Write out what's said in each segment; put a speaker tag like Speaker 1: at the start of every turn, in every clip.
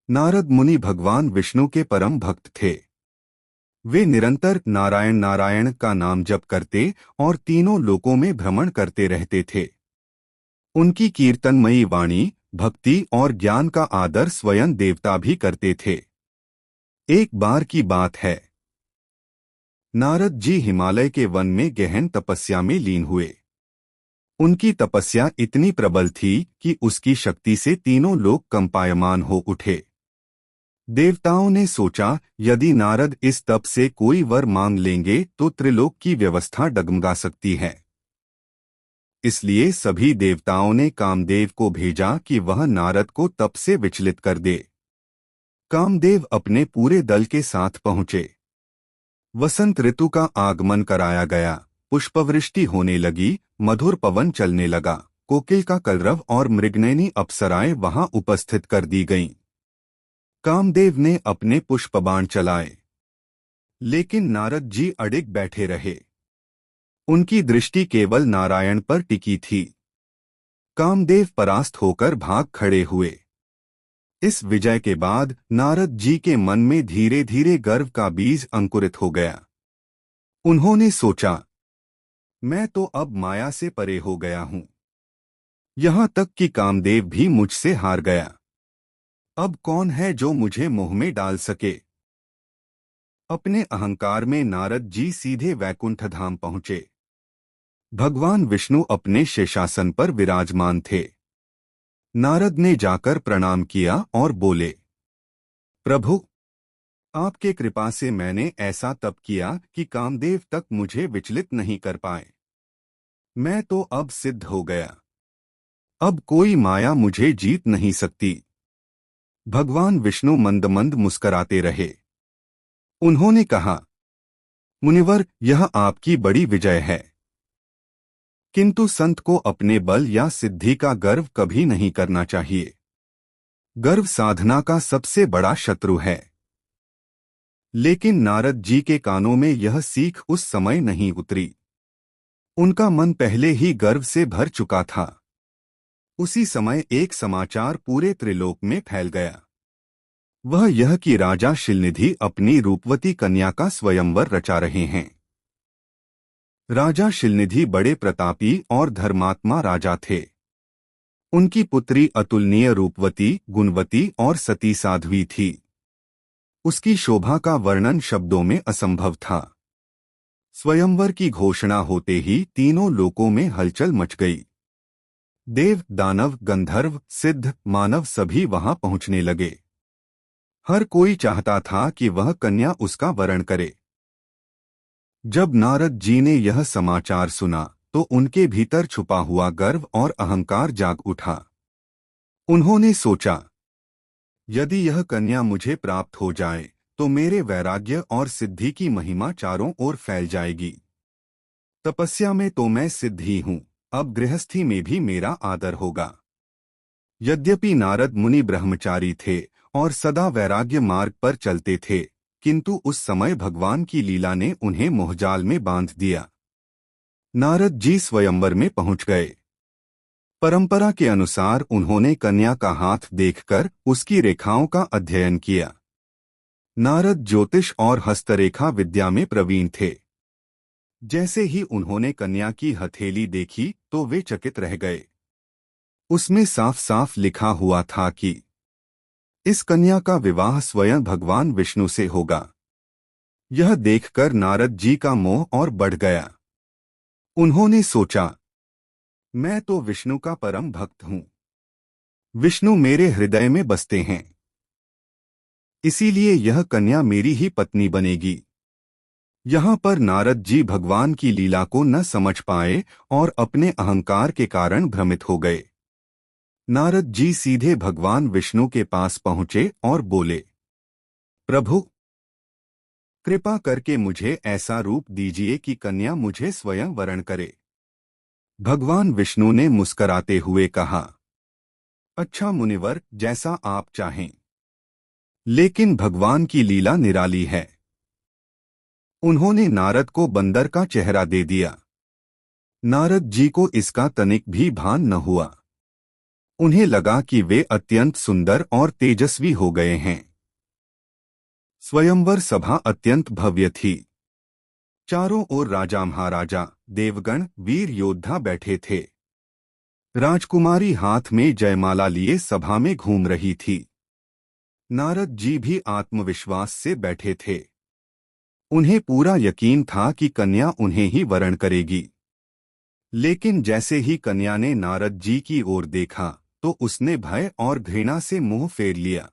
Speaker 1: नारद मुनि भगवान विष्णु के परम भक्त थे। वे निरंतर नारायण नारायण का नाम जप करते और तीनों लोकों में भ्रमण करते रहते थे। उनकी कीर्तनमयी वाणी, भक्ति और ज्ञान का आदर स्वयं देवता भी करते थे। एक बार की बात है, नारद जी हिमालय के वन में गहन तपस्या में लीन हुए। उनकी तपस्या इतनी प्रबल थी कि उसकी शक्ति से तीनों लोक कंपायमान हो उठे। देवताओं ने सोचा, यदि नारद इस तप से कोई वर मांग लेंगे तो त्रिलोक की व्यवस्था डगमगा सकती है। इसलिए सभी देवताओं ने कामदेव को भेजा कि वह नारद को तप से विचलित कर दे। कामदेव अपने पूरे दल के साथ पहुंचे। वसंत ऋतु का आगमन कराया गया। पुष्पवृष्टि होने लगी, मधुर पवन चलने लगा। कोकिल का कलरव और मृगनयनी अप्सराएं वहां उपस्थित कर दी गईं। कामदेव ने अपने पुष्पबाण चलाए, लेकिन नारद जी अडिग बैठे रहे। उनकी दृष्टि केवल नारायण पर टिकी थी। कामदेव परास्त होकर भाग खड़े हुए। इस विजय के बाद नारद जी के मन में धीरे धीरे गर्व का बीज अंकुरित हो गया। उन्होंने सोचा, मैं तो अब माया से परे हो गया हूं। यहां तक कि कामदेव भी मुझसे हार गया। अब कौन है जो मुझे मोह में डाल सके। अपने अहंकार में नारद जी सीधे वैकुंठ धाम पहुंचे। भगवान विष्णु अपने शेषासन पर विराजमान थे। नारद ने जाकर प्रणाम किया और बोले, प्रभु, आपके कृपा से मैंने ऐसा तप किया कि कामदेव तक मुझे विचलित नहीं कर पाए। मैं तो अब सिद्ध हो गया। अब कोई माया मुझे जीत नहीं सकती। भगवान विष्णु मंद मंद मुस्कराते रहे। उन्होंने कहा, मुनिवर, यह आपकी बड़ी विजय है, किंतु संत को अपने बल या सिद्धि का गर्व कभी नहीं करना चाहिए। गर्व साधना का सबसे बड़ा शत्रु है। लेकिन नारद जी के कानों में यह सीख उस समय नहीं उतरी। उनका मन पहले ही गर्व से भर चुका था। उसी समय एक समाचार पूरे त्रिलोक में फैल गया। वह यह कि राजा शिलनिधि अपनी रूपवती कन्या का स्वयंवर रचा रहे हैं। राजा शिलनिधि बड़े प्रतापी और धर्मात्मा राजा थे। उनकी पुत्री अतुलनीय रूपवती, गुणवती और सती साध्वी थी। उसकी शोभा का वर्णन शब्दों में असंभव था। स्वयंवर की घोषणा होते ही तीनों लोकों में हलचल मच गई। देव, दानव, गंधर्व, सिद्ध, मानव सभी वहां पहुंचने लगे। हर कोई चाहता था कि वह कन्या उसका वरण करे। जब नारद जी ने यह समाचार सुना तो उनके भीतर छुपा हुआ गर्व और अहंकार जाग उठा। उन्होंने सोचा, यदि यह कन्या मुझे प्राप्त हो जाए तो मेरे वैराग्य और सिद्धि की महिमा चारों ओर फैल जाएगी। तपस्या में तो मैं सिद्ध ही हूं, अब गृहस्थी में भी मेरा आदर होगा। यद्यपि नारद मुनि ब्रह्मचारी थे और सदा वैराग्य मार्ग पर चलते थे, किंतु उस समय भगवान की लीला ने उन्हें मोहजाल में बांध दिया। नारद जी स्वयंवर में पहुंच गए। परंपरा के अनुसार उन्होंने कन्या का हाथ देखकर उसकी रेखाओं का अध्ययन किया। नारद ज्योतिष और हस्तरेखा विद्या में प्रवीण थे। जैसे ही उन्होंने कन्या की हथेली देखी तो वे चकित रह गए। उसमें साफ साफ लिखा हुआ था कि इस कन्या का विवाह स्वयं भगवान विष्णु से होगा। यह देखकर नारद जी का मोह और बढ़ गया। उन्होंने सोचा, मैं तो विष्णु का परम भक्त हूं। विष्णु मेरे हृदय में बसते हैं, इसीलिए यह कन्या मेरी ही पत्नी बनेगी। यहाँ पर नारद जी भगवान की लीला को न समझ पाए और अपने अहंकार के कारण भ्रमित हो गए। नारद जी सीधे भगवान विष्णु के पास पहुंचे और बोले, प्रभु, कृपा करके मुझे ऐसा रूप दीजिए कि कन्या मुझे स्वयं वरण करे। भगवान विष्णु ने मुस्कराते हुए कहा, अच्छा मुनिवर, जैसा आप चाहें। लेकिन भगवान की लीला निराली है। उन्होंने नारद को बंदर का चेहरा दे दिया। नारद जी को इसका तनिक भी भान न हुआ। उन्हें लगा कि वे अत्यंत सुंदर और तेजस्वी हो गए हैं। स्वयंवर सभा अत्यंत भव्य थी। चारों ओर राजा महाराजा, देवगण, वीर योद्धा बैठे थे। राजकुमारी हाथ में जयमाला लिए सभा में घूम रही थी। नारद जी भी आत्मविश्वास से बैठे थे। उन्हें पूरा यकीन था कि कन्या उन्हें ही वरण करेगी। लेकिन जैसे ही कन्या ने नारद जी की ओर देखा तो उसने भय और घृणा से मुंह फेर लिया।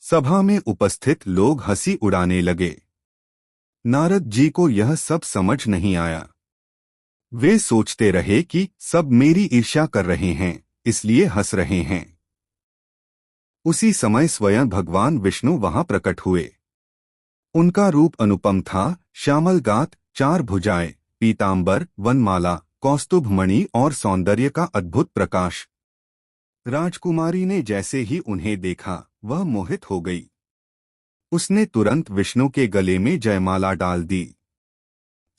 Speaker 1: सभा में उपस्थित लोग हंसी उड़ाने लगे। नारद जी को यह सब समझ नहीं आया। वे सोचते रहे कि सब मेरी ईर्ष्या कर रहे हैं, इसलिए हंस रहे हैं। उसी समय स्वयं भगवान विष्णु वहां प्रकट हुए। उनका रूप अनुपम था। श्यामल गात, चार भुजाएं, पीतांबर, वनमाला, कौस्तुभ मणि और सौंदर्य का अद्भुत प्रकाश। राजकुमारी ने जैसे ही उन्हें देखा वह मोहित हो गई। उसने तुरंत विष्णु के गले में जयमाला डाल दी।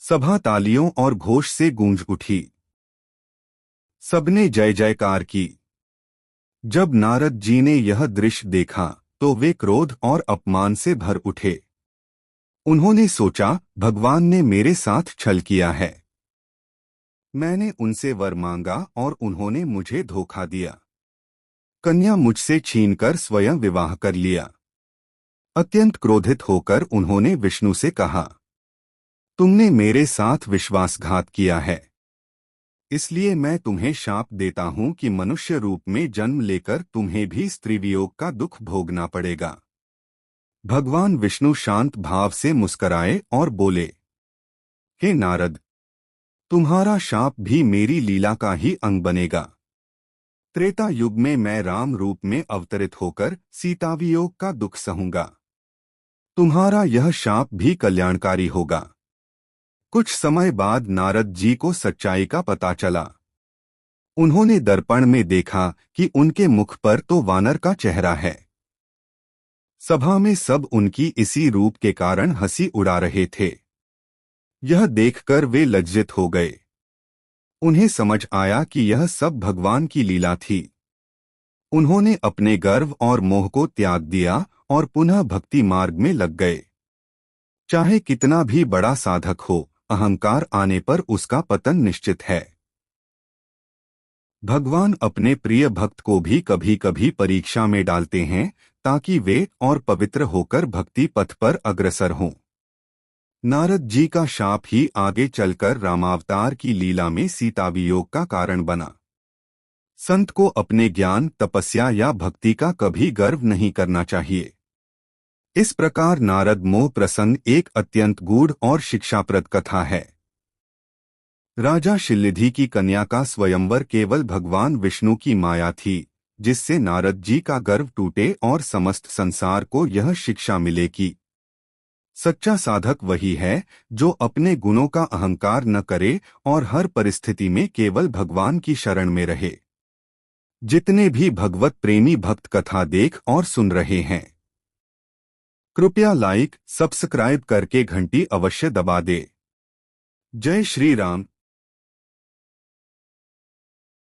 Speaker 1: सभा तालियों और घोष से गूंज उठी। सबने जय जयकार की। जब नारद जी ने यह दृश्य देखा तो वे क्रोध और अपमान से भर उठे। उन्होंने सोचा, भगवान ने मेरे साथ छल किया है। मैंने उनसे वर मांगा और उन्होंने मुझे धोखा दिया। कन्या मुझसे छीनकर स्वयं विवाह कर लिया। अत्यंत क्रोधित होकर उन्होंने विष्णु से कहा, तुमने मेरे साथ विश्वासघात किया है, इसलिए मैं तुम्हें शाप देता हूं कि मनुष्य रूप में जन्म लेकर तुम्हें भी स्त्री वियोग का दुख भोगना पड़ेगा। भगवान विष्णु शांत भाव से मुस्कराए और बोले, हे नारद, तुम्हारा शाप भी मेरी लीला का ही अंग बनेगा। त्रेता युग में मैं राम रूप में अवतरित होकर सीता वियोग का दुख सहूंगा। तुम्हारा यह शाप भी कल्याणकारी होगा। कुछ समय बाद नारद जी को सच्चाई का पता चला। उन्होंने दर्पण में देखा कि उनके मुख पर तो वानर का चेहरा है। सभा में सब उनकी इसी रूप के कारण हंसी उड़ा रहे थे। यह देखकर वे लज्जित हो गए। उन्हें समझ आया कि यह सब भगवान की लीला थी। उन्होंने अपने गर्व और मोह को त्याग दिया और पुनः भक्ति मार्ग में लग गए। चाहे कितना भी बड़ा साधक हो, अहंकार आने पर उसका पतन निश्चित है। भगवान अपने प्रिय भक्त को भी कभी कभी परीक्षा में डालते हैं ताकि वे और पवित्र होकर भक्ति पथ पर अग्रसर हों। नारद जी का शाप ही आगे चलकर रामावतार की लीला में सीता वियोग का कारण बना। संत को अपने ज्ञान, तपस्या या भक्ति का कभी गर्व नहीं करना चाहिए। इस प्रकार नारद मोह प्रसन्न एक अत्यंत गूढ़ और शिक्षाप्रद कथा है। राजा शिलिधि की कन्या का स्वयंवर केवल भगवान विष्णु की माया थी, जिससे नारद जी का गर्व टूटे और समस्त संसार को यह शिक्षा मिले कि सच्चा साधक वही है जो अपने गुणों का अहंकार न करे और हर परिस्थिति में केवल भगवान की शरण में रहे। जितने भी भगवत प्रेमी भक्त कथा देख और सुन रहे हैं, कृपया लाइक, सब्सक्राइब करके घंटी अवश्य दबा दे। जय श्री राम।